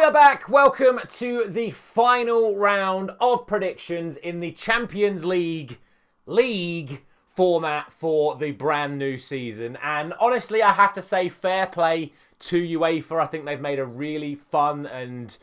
we are back. Welcome to the final round of predictions in the Champions League format for the brand new season. And honestly, I have to say fair play to UEFA. I think they've made a really fun and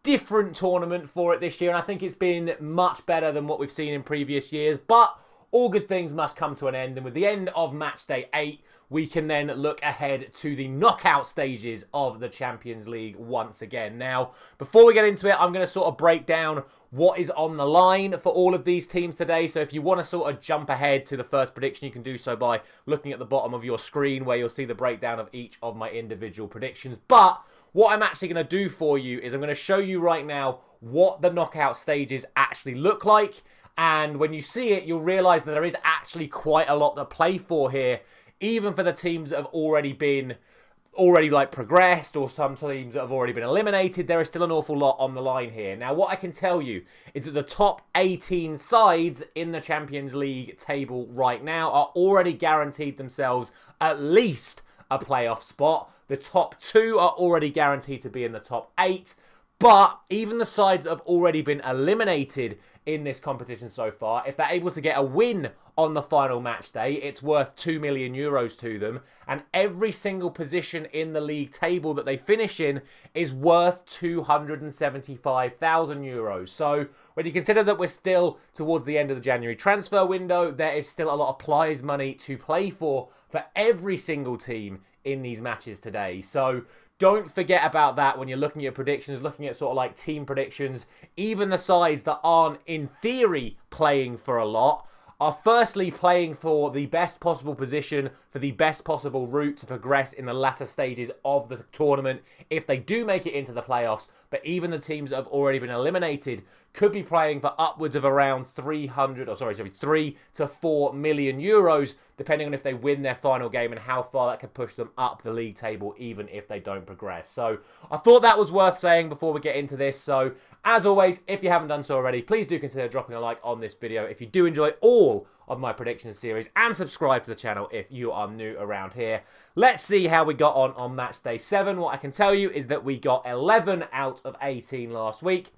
different tournament for it this year. And I think it's been much better than what we've seen in previous years. But all good things must come to an end. And with the end of Matchday 8, we can then look ahead to the knockout stages of the Champions League once again. Now, before we get into it, I'm going to sort of break down what is on the line for all of these teams today. So if you want to sort of jump ahead to the first prediction, you can do so by looking at the bottom of your screen where you'll see the breakdown of each of my individual predictions. But what I'm actually going to do for you is I'm going to show you right now what the knockout stages actually look like. And when you see it, you'll realise that there is actually quite a lot to play for here. Even for the teams that have already progressed, or some teams that have already been eliminated, there is still an awful lot on the line here. Now, what I can tell you is that the top 18 sides in the Champions League table right now are already guaranteed themselves at least a playoff spot. The top 2 are already guaranteed to be in the top 8. But even the sides that have already been eliminated in this competition so far, if they're able to get a win on the final match day, it's worth €2 million to them. And every single position in the league table that they finish in is worth €275,000. So when you consider that we're still towards the end of the January transfer window, there is still a lot of prize money to play for every single team in these matches today. So don't forget about that when you're looking at predictions, looking at sort of like team predictions. Even the sides that aren't, in theory, playing for a lot are firstly playing for the best possible position, for the best possible route to progress in the latter stages of the tournament if they do make it into the playoffs. But even the teams that have already been eliminated could be playing for upwards of around 3 to 4 million euros, depending on if they win their final game and how far that could push them up the league table, even if they don't progress. So I thought that was worth saying before we get into this. So as always, if you haven't done so already, please do consider dropping a like on this video if you do enjoy all of my prediction series, and subscribe to the channel if you are new around here. Let's see how we got on match day 7. What I can tell you is that we got 11 out of 18 last week,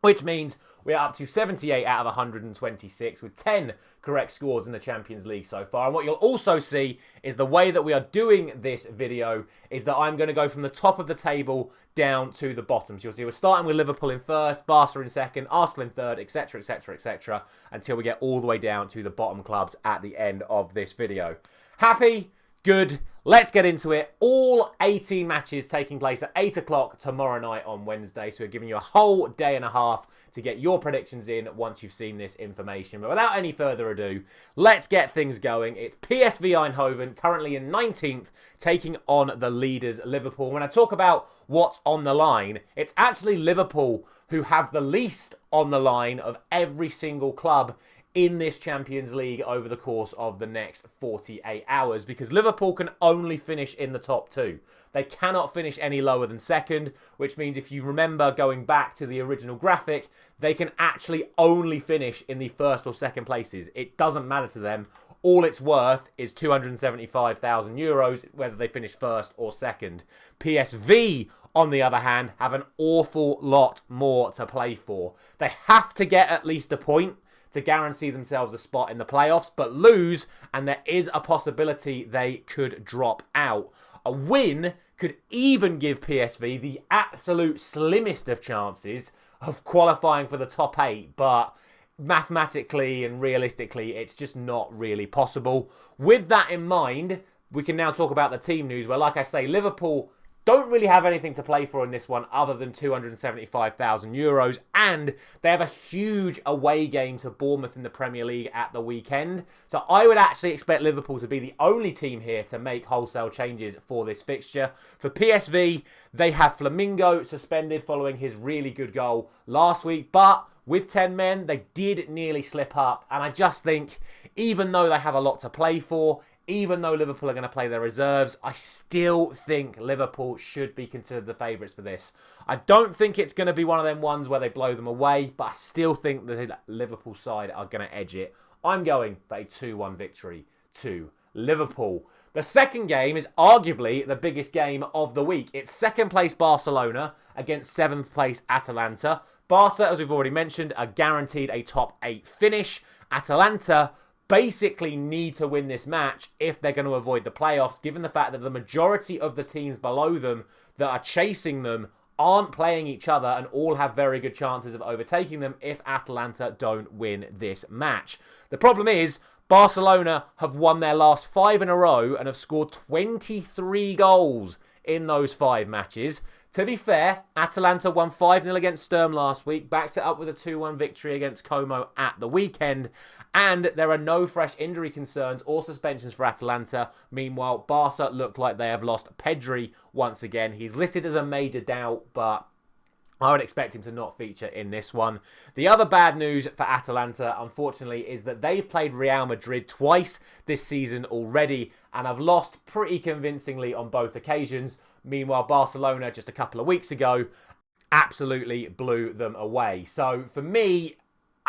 which means we're up to 78 out of 126 with 10 correct scores in the Champions League so far. And what you'll also see is the way that we are doing this video is that I'm going to go from the top of the table down to the bottom. So you'll see we're starting with Liverpool in first, Barca in second, Arsenal in third, etc, etc, etc, until we get all the way down to the bottom clubs at the end of this video. Happy? Good. Let's get into it. All 18 matches taking place at 8 o'clock tomorrow night on Wednesday. So we're giving you a whole day and a half to get your predictions in once you've seen this information. But without any further ado, let's get things going. It's PSV Eindhoven, currently in 19th, taking on the leaders Liverpool. When I talk about what's on the line, it's actually Liverpool who have the least on the line of every single club in this Champions League over the course of the next 48 hours, because Liverpool can only finish in the top 2. They cannot finish any lower than second, which means if you remember going back to the original graphic, they can actually only finish in the first or second places. It doesn't matter to them. All it's worth is €275,000, whether they finish first or second. PSV, on the other hand, have an awful lot more to play for. They have to get at least a point to guarantee themselves a spot in the playoffs, but lose, and there is a possibility they could drop out. A win could even give PSV the absolute slimmest of chances of qualifying for the top 8, but mathematically and realistically, it's just not really possible. With that in mind, we can now talk about the team news, where, like I say, Liverpool don't really have anything to play for in this one other than €275,000, and they have a huge away game to Bournemouth in the Premier League at the weekend. So I would actually expect Liverpool to be the only team here to make wholesale changes for this fixture. For PSV, they have Flamingo suspended following his really good goal last week, but with 10 men, they did nearly slip up, and I just think, even though they have a lot to play for, even though Liverpool are going to play their reserves, I still think Liverpool should be considered the favourites for this. I don't think it's going to be one of them ones where they blow them away, but I still think the Liverpool side are going to edge it. I'm going for a 2-1 victory to Liverpool. The second game is arguably the biggest game of the week. It's second place Barcelona against seventh place Atalanta. Barca, as we've already mentioned, are guaranteed a top 8 finish. Atalanta basically need to win this match if they're going to avoid the playoffs, given the fact that the majority of the teams below them that are chasing them aren't playing each other and all have very good chances of overtaking them if Atalanta don't win this match. The problem is, Barcelona have won their last 5 in a row and have scored 23 goals in those 5 matches. To be fair, Atalanta won 5-0 against Sturm last week, backed it up with a 2-1 victory against Como at the weekend, and there are no fresh injury concerns or suspensions for Atalanta. Meanwhile, Barca look like they have lost Pedri once again. He's listed as a major doubt, but I would expect him to not feature in this one. The other bad news for Atalanta, unfortunately, is that they've played Real Madrid twice this season already and have lost pretty convincingly on both occasions. Meanwhile, Barcelona, just a couple of weeks ago, absolutely blew them away. So for me,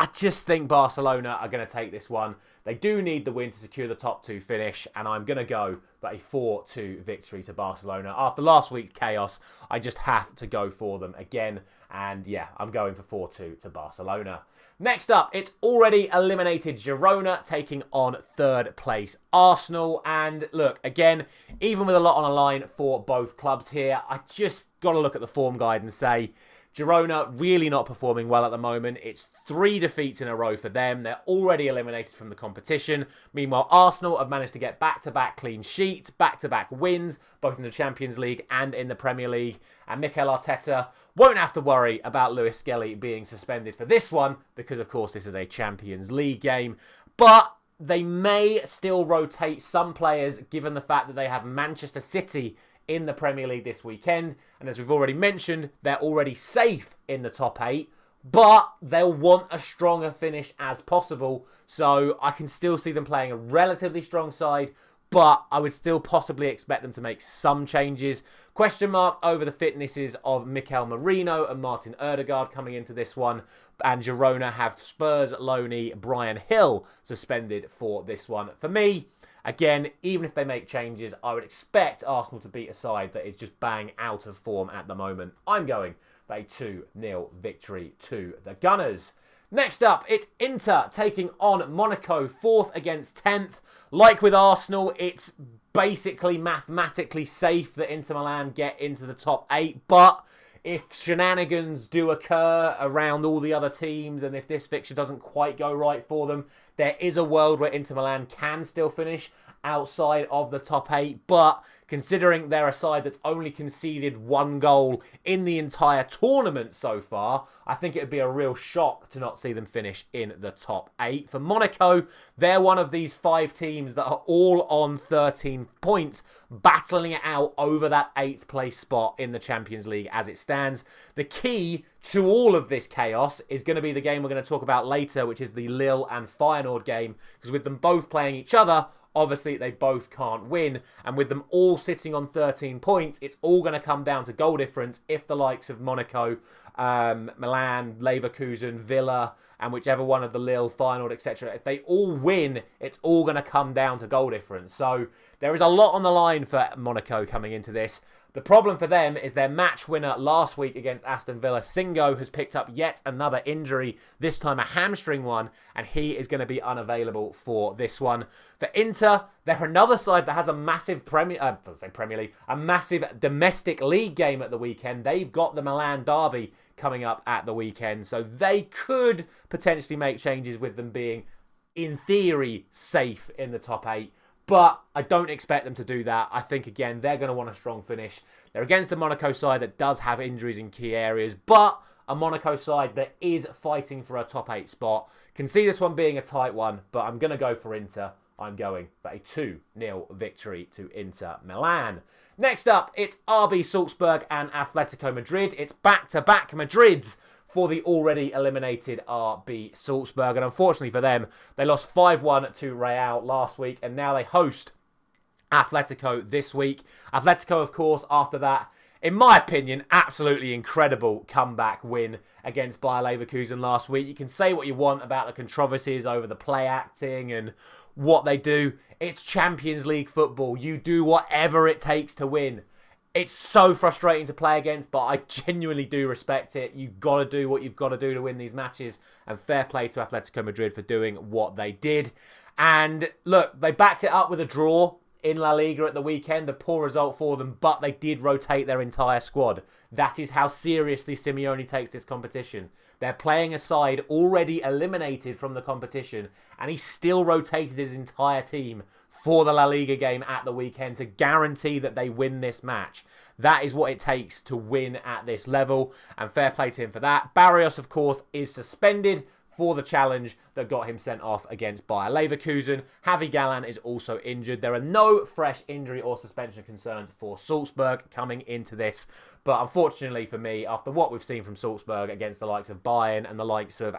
I just think Barcelona are going to take this one. They do need the win to secure the top 2 finish, and I'm going to go for a 4-2 victory to Barcelona. After last week's chaos, I just have to go for them again, and yeah, I'm going for 4-2 to Barcelona. Next up, it's already eliminated Girona taking on third place Arsenal, and look, again, even with a lot on the line for both clubs here, I just got to look at the form guide and say, Girona really not performing well at the moment. It's 3 defeats in a row for them. They're already eliminated from the competition. Meanwhile, Arsenal have managed to get back-to-back clean sheets, back-to-back wins, both in the Champions League and in the Premier League. And Mikel Arteta won't have to worry about Lewis Skelly being suspended for this one because, of course, this is a Champions League game. But they may still rotate some players given the fact that they have Manchester City in the Premier League this weekend. And as we've already mentioned, they're already safe in the top 8, but they'll want a stronger finish as possible. So I can still see them playing a relatively strong side, but I would still possibly expect them to make some changes. Question mark over the fitnesses of Mikel Merino and Martin Ødegaard coming into this one. And Girona have Spurs loanee Brian Hill suspended for this one. For me, again, even if they make changes, I would expect Arsenal to beat a side that is just bang out of form at the moment. I'm going for a 2-0 victory to the Gunners. Next up, it's Inter taking on Monaco, 4th against 10th. Like with Arsenal, it's basically mathematically safe that Inter Milan get into the top 8, but if shenanigans do occur around all the other teams and if this fixture doesn't quite go right for them, there is a world where Inter Milan can still finish outside of the top 8. But considering they're a side that's only conceded 1 goal in the entire tournament so far, I think it would be a real shock to not see them finish in the top 8. For Monaco, they're one of these 5 teams that are all on 13 points, battling it out over that 8th place spot in the Champions League as it stands. The key to all of this chaos is going to be the game we're going to talk about later, which is the Lille and Feyenoord game, because with them both playing each other, obviously they both can't win, and with them all sitting on 13 points, it's all going to come down to goal difference if the likes of Monaco, Milan, Leverkusen, Villa, and whichever one of the Lille, Feyenoord, etc., if they all win, it's all going to come down to goal difference. So there is a lot on the line for Monaco coming into this. The problem for them is their match winner last week against Aston Villa, Singo, has picked up yet another injury, this time a hamstring one, and he is going to be unavailable for this one. For Inter, they're another side that has a massive a massive domestic league game at the weekend. They've got the Milan derby coming up at the weekend, so they could potentially make changes with them being, in theory, safe in the top 8. But I don't expect them to do that. I think, again, they're going to want a strong finish. They're against the Monaco side that does have injuries in key areas, but a Monaco side that is fighting for a top 8 spot. Can see this one being a tight one, but I'm going to go for Inter. I'm going for a 2-0 victory to Inter Milan. Next up, it's RB Salzburg and Atletico Madrid. It's back-to-back Madrids for the already eliminated RB Salzburg. And unfortunately for them, they lost 5-1 to Real last week, and now they host Atletico this week. Atletico, of course, after that, in my opinion, absolutely incredible comeback win against Bayer Leverkusen last week. You can say what you want about the controversies over the play acting and what they do. It's Champions League football. You do whatever it takes to win. It's so frustrating to play against, but I genuinely do respect it. You've got to do what you've got to do to win these matches, and fair play to Atletico Madrid for doing what they did. And look, they backed it up with a draw in La Liga at the weekend, a poor result for them, but they did rotate their entire squad. That is how seriously Simeone takes this competition. They're playing a side already eliminated from the competition, and he still rotated his entire team for the La Liga game at the weekend to guarantee that they win this match. That is what it takes to win at this level, and fair play to him for that. Barrios, of course, is suspended for the challenge that got him sent off against Bayer Leverkusen. Javi Galán is also injured. There are no fresh injury or suspension concerns for Salzburg coming into this. But unfortunately for me, after what we've seen from Salzburg against the likes of Bayern and the likes of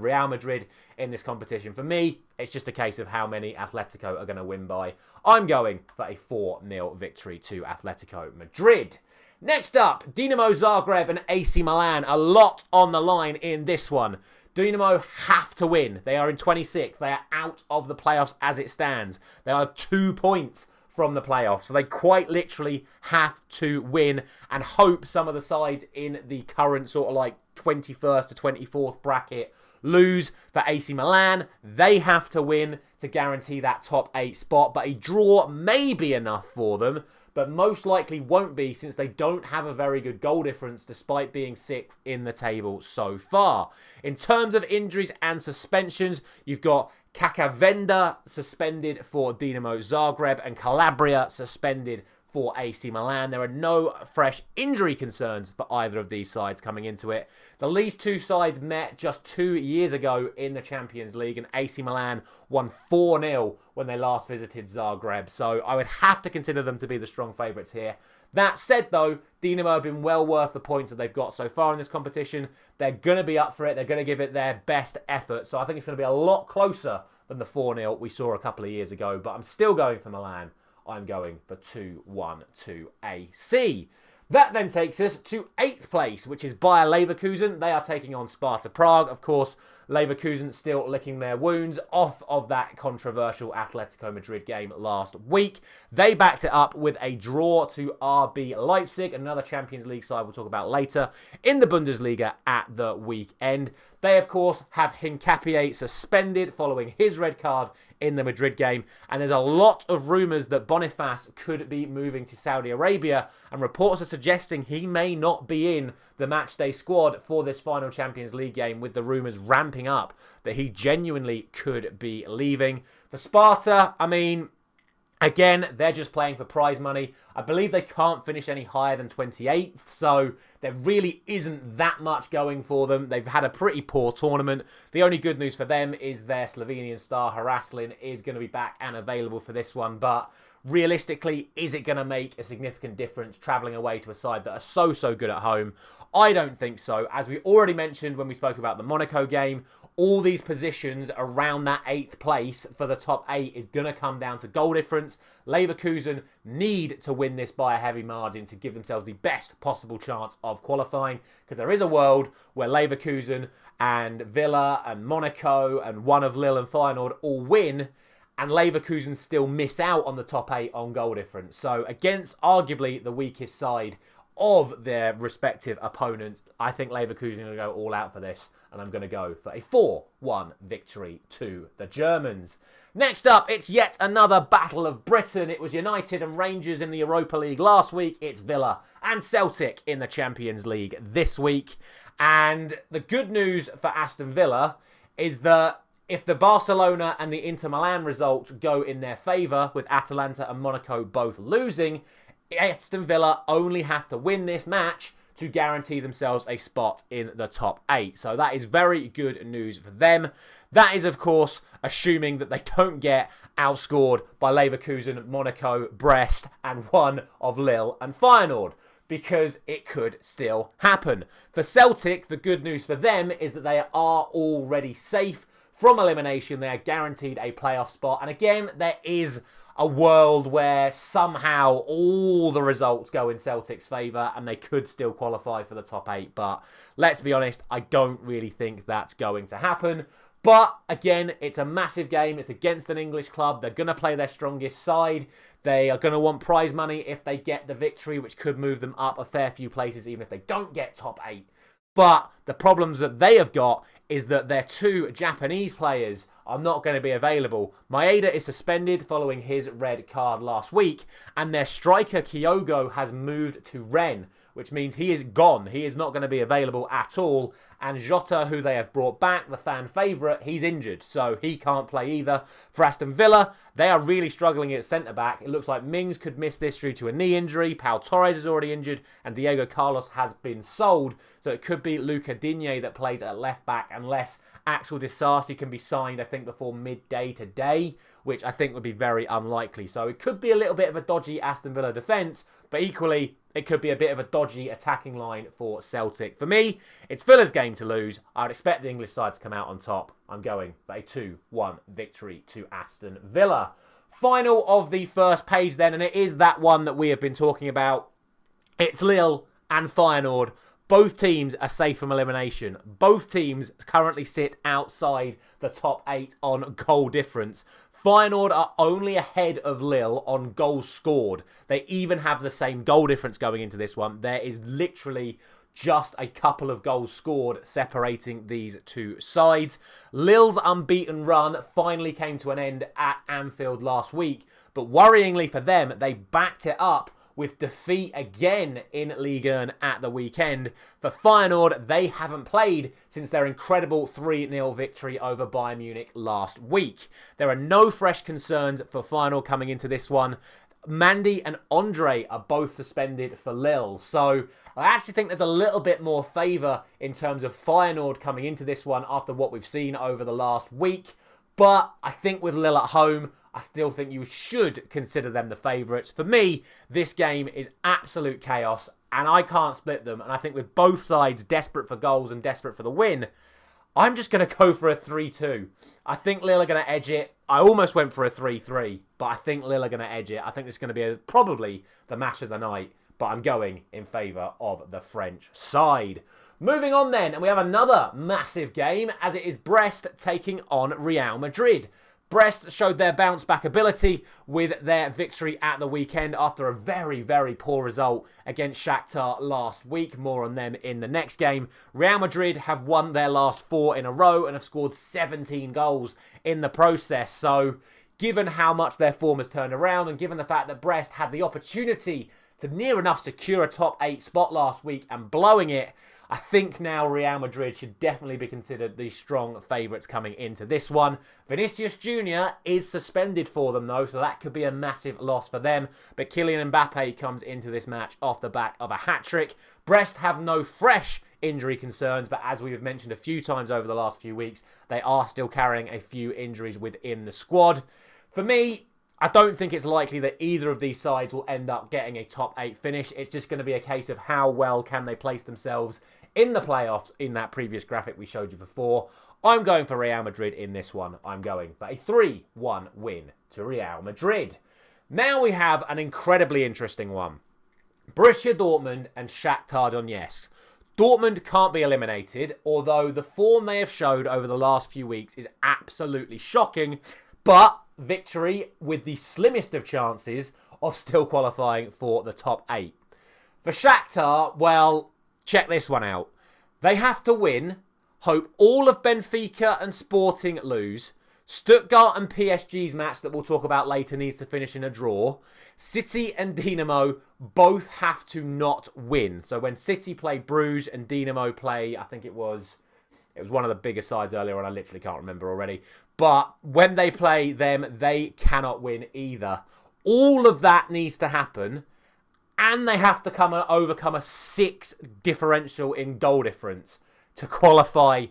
Real Madrid in this competition, for me, it's just a case of how many Atletico are going to win by. I'm going for a 4-0 victory to Atletico Madrid. Next up, Dinamo Zagreb and AC Milan. A lot on the line in this one. Dinamo have to win. They are in 26th. They are out of the playoffs as it stands. They are 2 points from the playoffs. So they quite literally have to win and hope some of the sides in the current sort of like 21st to 24th bracket lose. For AC Milan, they have to win to guarantee that top 8 spot. But a draw may be enough for them, but most likely won't be, since they don't have a very good goal difference despite being 6th in the table so far. In terms of injuries and suspensions, you've got Kakavenda suspended for Dinamo Zagreb and Calabria suspended for AC Milan. There are no fresh injury concerns for either of these sides coming into it. These two sides met just 2 years ago in the Champions League, and AC Milan won 4-0 when they last visited Zagreb. So I would have to consider them to be the strong favourites here. That said, though, Dinamo have been well worth the points that they've got so far in this competition. They're going to be up for it. They're going to give it their best effort. So I think it's going to be a lot closer than the 4-0 we saw a couple of years ago. But I'm still going for Milan. I'm going for 2-1 to AC. That then takes us to 8th place, which is Bayer Leverkusen. They are taking on Sparta Prague. Of course, Leverkusen still licking their wounds off of that controversial Atletico Madrid game last week. They backed it up with a draw to RB Leipzig, another Champions League side we'll talk about later, in the Bundesliga at the weekend. They, of course, have Hincapié suspended following his red card in the Madrid game. And there's a lot of rumours that Boniface could be moving to Saudi Arabia. And reports are suggesting he may not be in the matchday squad for this final Champions League game, with the rumours ramping up that he genuinely could be leaving. For Sparta, I mean, again, they're just playing for prize money. I believe they can't finish any higher than 28th, so there really isn't that much going for them. They've had a pretty poor tournament. The only good news for them is their Slovenian star, Haraslin, is going to be back and available for this one. But realistically, is it going to make a significant difference travelling away to a side that are so good at home? I don't think so. As we already mentioned when we spoke about the Monaco game, all these positions around that 8th place for the top 8 is going to come down to goal difference. Leverkusen need to win this by a heavy margin to give themselves the best possible chance of qualifying, because there is a world where Leverkusen and Villa and Monaco and one of Lille and Feyenoord all win, and Leverkusen still miss out on the top 8 on goal difference. So against arguably the weakest side of their respective opponents, I think Leverkusen are going to go all out for this, and I'm going to go for a 4-1 victory to the Germans. Next up, it's yet another Battle of Britain. It was United and Rangers in the Europa League last week. It's Villa and Celtic in the Champions League this week. And the good news for Aston Villa is that if the Barcelona and the Inter Milan results go in their favour, with Atalanta and Monaco both losing, Aston Villa only have to win this match to guarantee themselves a spot in the top 8. So that is very good news for them. That is, of course, assuming that they don't get outscored by Leverkusen, Monaco, Brest, and one of Lille and Feyenoord, because it could still happen. For Celtic, the good news for them is that they are already safe from elimination. They are guaranteed a playoff spot. And again, there is a world where somehow all the results go in Celtic's favour and they could still qualify for the top 8. But let's be honest, I don't really think that's going to happen. But again, it's a massive game. It's against an English club. They're going to play their strongest side. They are going to want prize money if they get the victory, which could move them up a fair few places, even if they don't get top 8. But the problems that they have got is that their 2 Japanese players are not going to be available. Maeda is suspended following his red card last week, and their striker Kyogo has moved to Rennes, which means he is gone. He is not going to be available at all. And Jota, who they have brought back, the fan favourite, he's injured, so he can't play either. For Aston Villa, they are really struggling at centre-back. It looks like Mings could miss this due to a knee injury. Pau Torres is already injured, and Diego Carlos has been sold. So it could be Luca Digne that plays at left-back unless Axel Disasi can be signed, I think, before midday today, which I think would be very unlikely. So it could be a little bit of a dodgy Aston Villa defence, but equally, it could be a bit of a dodgy attacking line for Celtic. For me, it's Villa's game to lose. I'd expect the English side to come out on top. I'm going for a 2-1 victory to Aston Villa. Final of the first page then, and it is that one that we have been talking about. It's Lille and Feyenoord. Both teams are safe from elimination. Both teams currently sit outside the top 8 on goal difference. Feyenoord are only ahead of Lille on goals scored. They even have the same goal difference going into this one. There is literally just a couple of goals scored separating these 2 sides. Lille's unbeaten run finally came to an end at Anfield last week, but worryingly for them, they backed it up with defeat again in Ligue 1 at the weekend. For Feyenoord, they haven't played since their incredible 3-0 victory over Bayern Munich last week. There are no fresh concerns for Feyenoord coming into this one. Mandy and Andre are both suspended for Lille. So I actually think there's a little bit more favour in terms of Feyenoord coming into this one after what we've seen over the last week. But I think with Lille at home, I still think you should consider them the favourites. For me, this game is absolute chaos, and I can't split them. And I think with both sides desperate for goals and desperate for the win, I'm just going to go for a 3-2. I think Lille are going to edge it. I almost went for a 3-3, but I think Lille are going to edge it. I think it's going to be probably the match of the night, but I'm going in favour of the French side. Moving on then, and we have another massive game as it is Brest taking on Real Madrid. Brest showed their bounce-back ability with their victory at the weekend after a very, very poor result against Shakhtar last week. More on them in the next game. Real Madrid have won their last 4 in a row and have scored 17 goals in the process. So, given how much their form has turned around and given the fact that Brest had the opportunity to near enough secure a top 8 spot last week and blowing it, I think now Real Madrid should definitely be considered the strong favourites coming into this one. Vinicius Jr. is suspended for them though, so that could be a massive loss for them. But Kylian Mbappe comes into this match off the back of a hat-trick. Brest have no fresh injury concerns, but as we've mentioned a few times over the last few weeks, they are still carrying a few injuries within the squad. For me, I don't think it's likely that either of these sides will end up getting a top 8 finish. It's just going to be a case of how well can they place themselves in the playoffs in that previous graphic we showed you before. I'm going for Real Madrid in this one. I'm going for a 3-1 win to Real Madrid. Now we have an incredibly interesting one. Borussia Dortmund and Shakhtar Donetsk. Dortmund can't be eliminated, although the form they have showed over the last few weeks is absolutely shocking, but victory with the slimmest of chances of still qualifying for the top 8. For Shakhtar, well, check this one out. They have to win, hope all of Benfica and Sporting lose, Stuttgart and PSG's match that we'll talk about later needs to finish in a draw. City and Dinamo both have to not win. So when City play Bruges and Dinamo play, I think it was one of the bigger sides earlier on, I literally can't remember already. But when they play them, they cannot win either. All of that needs to happen, and they have to overcome a 6 differential in goal difference to qualify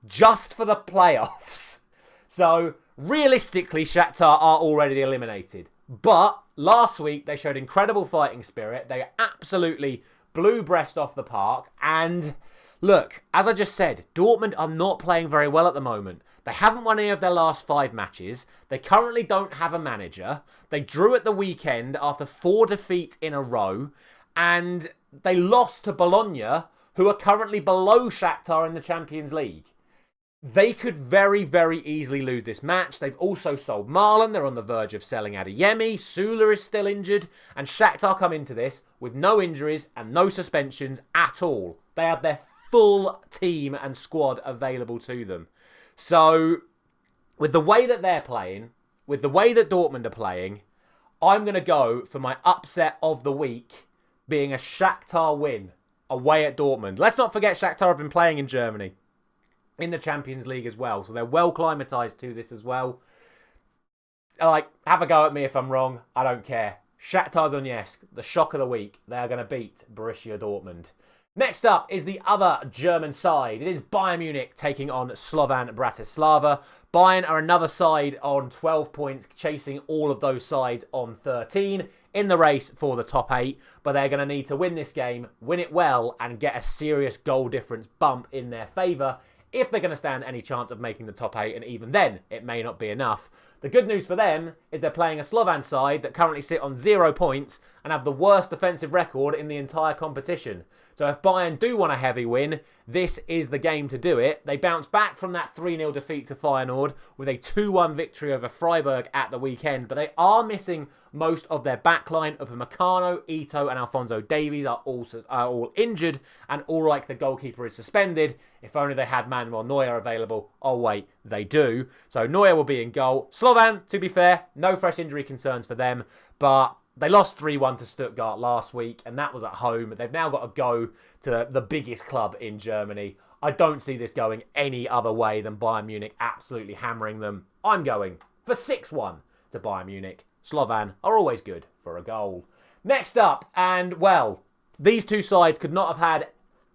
just for the playoffs. So, realistically, Shakhtar are already eliminated. But last week, they showed incredible fighting spirit. They absolutely blew Brest off the park. And look, as I just said, Dortmund are not playing very well at the moment. They haven't won any of their last 5 matches. They currently don't have a manager. They drew at the weekend after 4 defeats in a row. And they lost to Bologna, who are currently below Shakhtar in the Champions League. They could very, very easily lose this match. They've also sold Marlon. They're on the verge of selling Adeyemi. Sula is still injured. And Shakhtar come into this with no injuries and no suspensions at all. They have their full team and squad available to them. So, with the way that they're playing, with the way that Dortmund are playing, I'm going to go for my upset of the week being a Shakhtar win away at Dortmund. Let's not forget Shakhtar have been playing in Germany in the Champions League as well. So they're well climatised to this as well. Like, have a go at me if I'm wrong. I don't care. Shakhtar Donetsk, the shock of the week. They are going to beat Borussia Dortmund. Next up is the other German side. It is Bayern Munich taking on Slovan Bratislava. Bayern are another side on 12 points, chasing all of those sides on 13 in the race for the top 8. But they're going to need to win this game, win it well, and get a serious goal difference bump in their favour if they're going to stand any chance of making the top 8, and even then, it may not be enough. The good news for them is they're playing a Slovan side that currently sit on 0 points and have the worst defensive record in the entire competition. So if Bayern do want a heavy win, this is the game to do it. They bounce back from that 3-0 defeat to Feyenoord with a 2-1 victory over Freiburg at the weekend, but they are missing most of their backline. Upamecano, Ito and Alphonso Davies are all injured, and Ulreich, the goalkeeper, is suspended. If only they had Manuel Neuer available. Oh wait, they do. So Neuer will be in goal. Slovan, to be fair, no fresh injury concerns for them, but they lost 3-1 to Stuttgart last week, and that was at home. They've now got to go to the biggest club in Germany. I don't see this going any other way than Bayern Munich absolutely hammering them. I'm going for 6-1 to Bayern Munich. Slovan are always good for a goal. Next up, and well, these two sides could not have had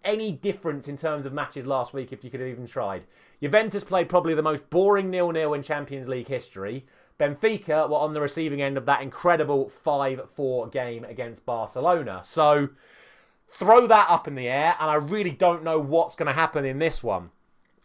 any difference in terms of matches last week if you could have even tried. Juventus played probably the most boring 0-0 in Champions League history. Benfica were on the receiving end of that incredible 5-4 game against Barcelona. So throw that up in the air, and I really don't know what's going to happen in this one.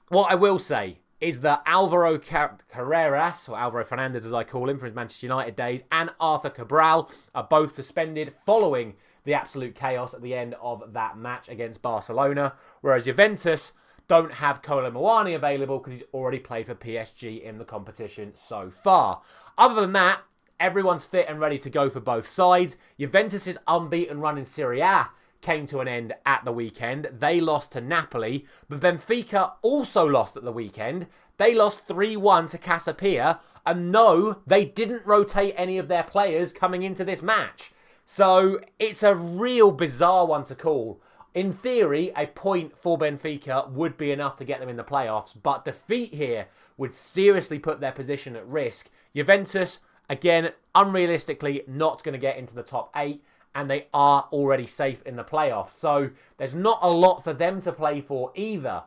What I will say is that Alvaro Carreras, or Alvaro Fernandez as I call him from his Manchester United days, and Arthur Cabral are both suspended following the absolute chaos at the end of that match against Barcelona, whereas Juventus don't have Kolo Muani available because he's already played for PSG in the competition so far. Other than that, everyone's fit and ready to go for both sides. Juventus' unbeaten run in Serie A came to an end at the weekend. They lost to Napoli, but Benfica also lost at the weekend. They lost 3-1 to Casapia, and no, they didn't rotate any of their players coming into this match. So it's a real bizarre one to call. In theory, a point for Benfica would be enough to get them in the playoffs, but defeat here would seriously put their position at risk. Juventus, again, unrealistically not going to get into the top 8, and they are already safe in the playoffs. So there's not a lot for them to play for either.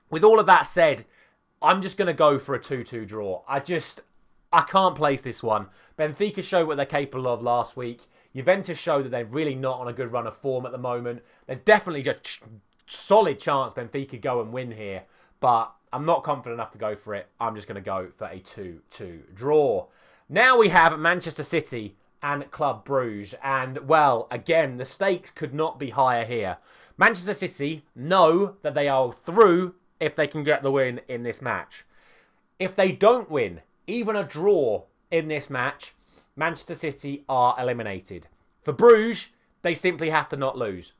With all of that said, I'm just going to go for a 2-2 draw. I can't place this one. Benfica showed what they're capable of last week. Juventus showed that they're really not on a good run of form at the moment. There's definitely just solid chance Benfica go and win here, but I'm not confident enough to go for it. I'm just going to go for a 2-2 draw. Now we have Manchester City and Club Brugge, and well, again, the stakes could not be higher here. Manchester City know that they are through if they can get the win in this match. If they don't win, even a draw in this match, Manchester City are eliminated. For Bruges, they simply have to not lose.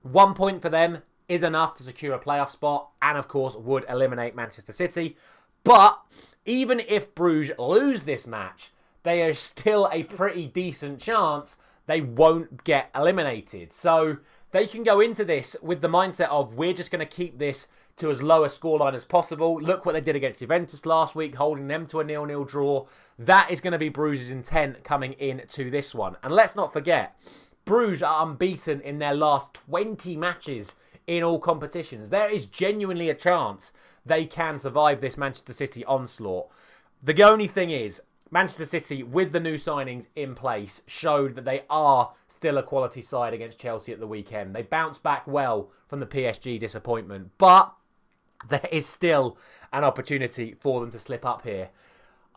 1 point for them is enough to secure a playoff spot and, of course, would eliminate Manchester City. But even if Bruges lose this match, there is still a pretty decent chance they won't get eliminated. So they can go into this with the mindset of, we're just going to keep this to as low a scoreline as possible. Look what they did against Juventus last week, holding them to a 0-0 draw. That is going to be Bruges' intent coming into this one. And let's not forget, Bruges are unbeaten in their last 20 matches in all competitions. There is genuinely a chance they can survive this Manchester City onslaught. The only thing is, Manchester City, with the new signings in place, showed that they are still a quality side against Chelsea at the weekend. They bounced back well from the PSG disappointment, but there is still an opportunity for them to slip up here.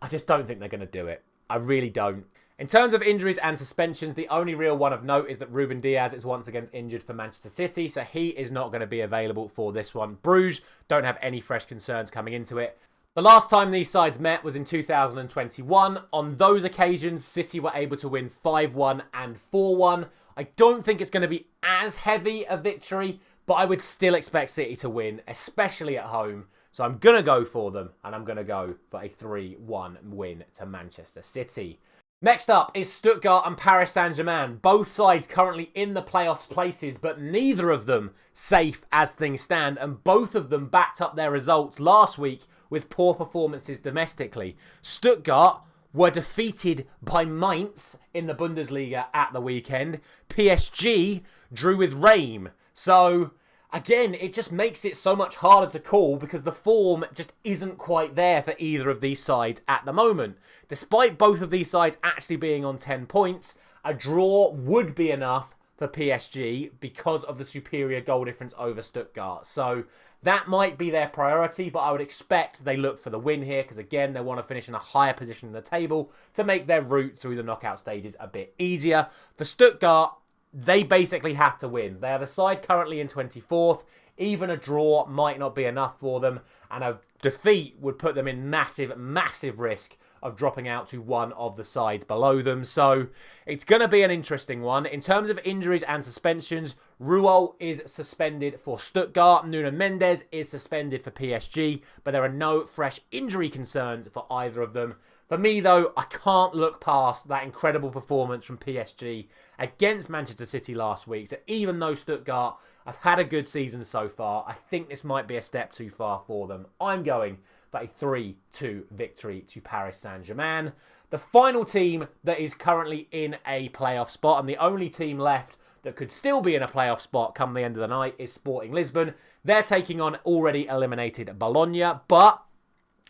I just don't think they're going to do it. I really don't. In terms of injuries and suspensions, the only real one of note is that Ruben Diaz is once again injured for Manchester City, so he is not going to be available for this one. Bruges don't have any fresh concerns coming into it. The last time these sides met was in 2021. On those occasions, City were able to win 5-1 and 4-1. I don't think it's going to be as heavy a victory, but I would still expect City to win, especially at home. So I'm going to go for them, and I'm going to go for a 3-1 win to Manchester City. Next up is Stuttgart and Paris Saint-Germain. Both sides currently in the playoffs places, but neither of them safe as things stand, and both of them backed up their results last week with poor performances domestically. Stuttgart were defeated by Mainz in the Bundesliga at the weekend. PSG drew with Reims. So, again, it just makes it so much harder to call because the form just isn't quite there for either of these sides at the moment. Despite both of these sides actually being on 10 points, a draw would be enough for PSG because of the superior goal difference over Stuttgart. So that might be their priority, but I would expect they look for the win here because, again, they want to finish in a higher position in the table to make their route through the knockout stages a bit easier. For Stuttgart, they basically have to win. They are the side currently in 24th. Even a draw might not be enough for them, and a defeat would put them in massive, massive risk of dropping out to one of the sides below them. So it's going to be an interesting one. In terms of injuries and suspensions, Rouault is suspended for Stuttgart. Nuno Mendes is suspended for PSG, but there are no fresh injury concerns for either of them. For me, though, I can't look past that incredible performance from PSG against Manchester City last week. So even though Stuttgart have had a good season so far, I think this might be a step too far for them. I'm going for a 3-2 victory to Paris Saint-Germain. The final team that is currently in a playoff spot, and the only team left that could still be in a playoff spot come the end of the night, is Sporting Lisbon. They're taking on already eliminated Bologna, but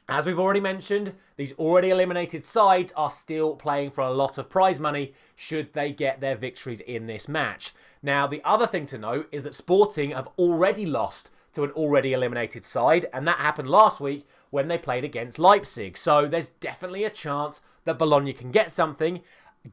as we've already mentioned, these already eliminated sides are still playing for a lot of prize money should they get their victories in this match. Now, the other thing to note is that Sporting have already lost to an already eliminated side, and that happened last week when they played against Leipzig. So there's definitely a chance that Bologna can get something,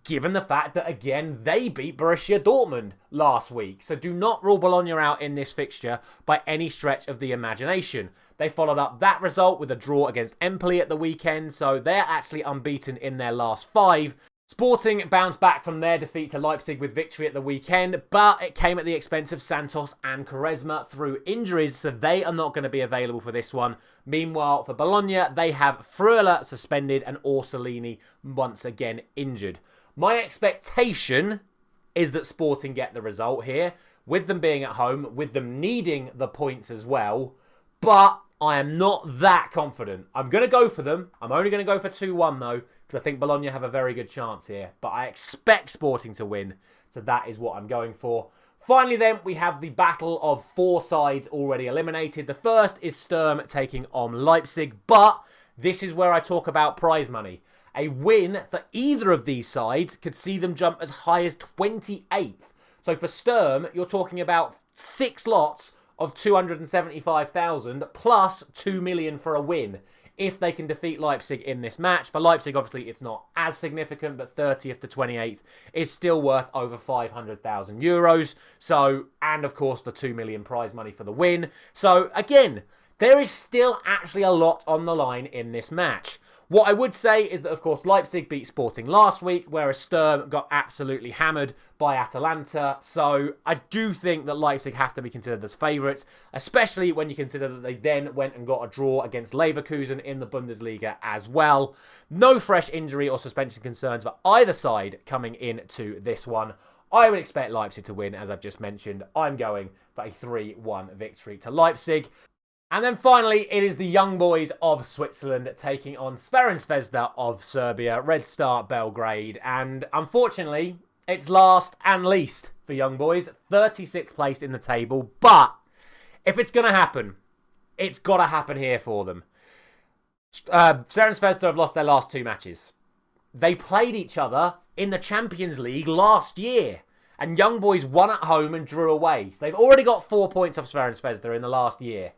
given the fact that, again, they beat Borussia Dortmund last week. So do not rule Bologna out in this fixture by any stretch of the imagination. They followed up that result with a draw against Empoli at the weekend, so they're actually unbeaten in their last 5. Sporting bounced back from their defeat to Leipzig with victory at the weekend, but it came at the expense of Santos and Quaresma through injuries, so they are not going to be available for this one. Meanwhile, for Bologna, they have Freuler suspended and Orsolini once again injured. My expectation is that Sporting get the result here, with them being at home, with them needing the points as well, but I am not that confident. I'm going to go for them. I'm only going to go for 2-1 though, because I think Bologna have a very good chance here. But I expect Sporting to win, so that is what I'm going for. Finally then, we have the battle of 4 sides already eliminated. The first is Sturm taking on Leipzig, but this is where I talk about prize money. A win for either of these sides could see them jump as high as 28th. So for Sturm, you're talking about 6 lots of 275,000 plus 2 million for a win if they can defeat Leipzig in this match. For Leipzig, obviously, it's not as significant, but 30th to 28th is still worth over 500,000 euros. So, and of course, the 2 million prize money for the win. So, again, there is still actually a lot on the line in this match. What I would say is that, of course, Leipzig beat Sporting last week, whereas Sturm got absolutely hammered by Atalanta. So I do think that Leipzig have to be considered as favourites, especially when you consider that they then went and got a draw against Leverkusen in the Bundesliga as well. No fresh injury or suspension concerns for either side coming into this one. I would expect Leipzig to win, as I've just mentioned. I'm going for a 3-1 victory to Leipzig. And then finally, it is the young boys of Switzerland taking on Zvezda of Serbia, Red Star Belgrade. And unfortunately, it's last and least for young boys, 36th placed in the table. But if it's going to happen, it's got to happen here for them. Zvezda have lost their last 2 matches. They played each other in the Champions League last year. And young boys won at home and drew away. So they've already got 4 points off Zvezda in the last year.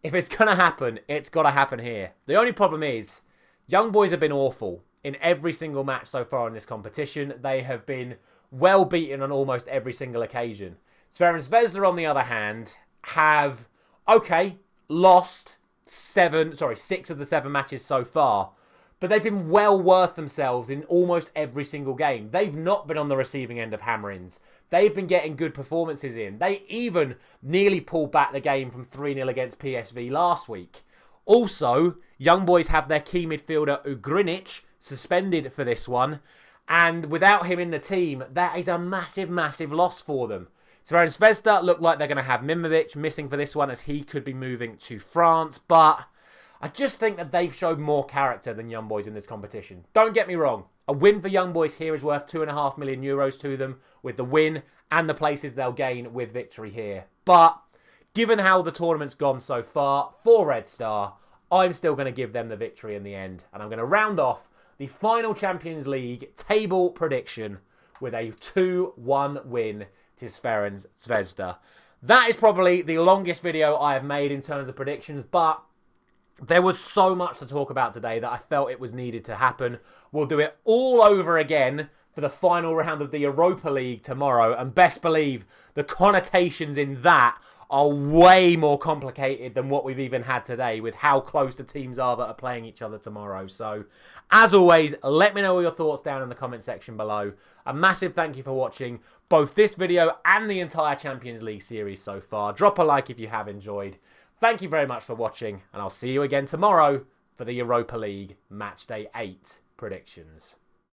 If it's going to happen, it's got to happen here. The only problem is, young boys have been awful in every single match so far in this competition. They have been well beaten on almost every single occasion. Zvezda, on the other hand, have, lost 6 of the 7 matches so far. But they've been well worth themselves in almost every single game. They've not been on the receiving end of hammerings. They've been getting good performances in. They even nearly pulled back the game from 3-0 against PSV last week. Also, Young Boys have their key midfielder Ugrinic suspended for this one. And without him in the team, that is a massive, massive loss for them. Zvezda look like they're going to have Mimovic missing for this one, as he could be moving to France. But I just think that they've showed more character than Young Boys in this competition. Don't get me wrong. A win for Young Boys here is worth €2.5 million to them, with the win and the places they'll gain with victory here. But given how the tournament's gone so far for Red Star, I'm still going to give them the victory in the end. And I'm going to round off the final Champions League table prediction with a 2-1 win to Crvena Zvezda. That is probably the longest video I have made in terms of predictions, but there was so much to talk about today that I felt it was needed to happen. We'll do it all over again for the final round of the Europa League tomorrow, and best believe the connotations in that are way more complicated than what we've even had today, with how close the teams are that are playing each other tomorrow. So, as always, let me know all your thoughts down in the comment section below. A massive thank you for watching both this video and the entire Champions League series so far. Drop a like if you have enjoyed. Thank you very much for watching, and I'll see you again tomorrow for the Europa League Matchday 8 predictions.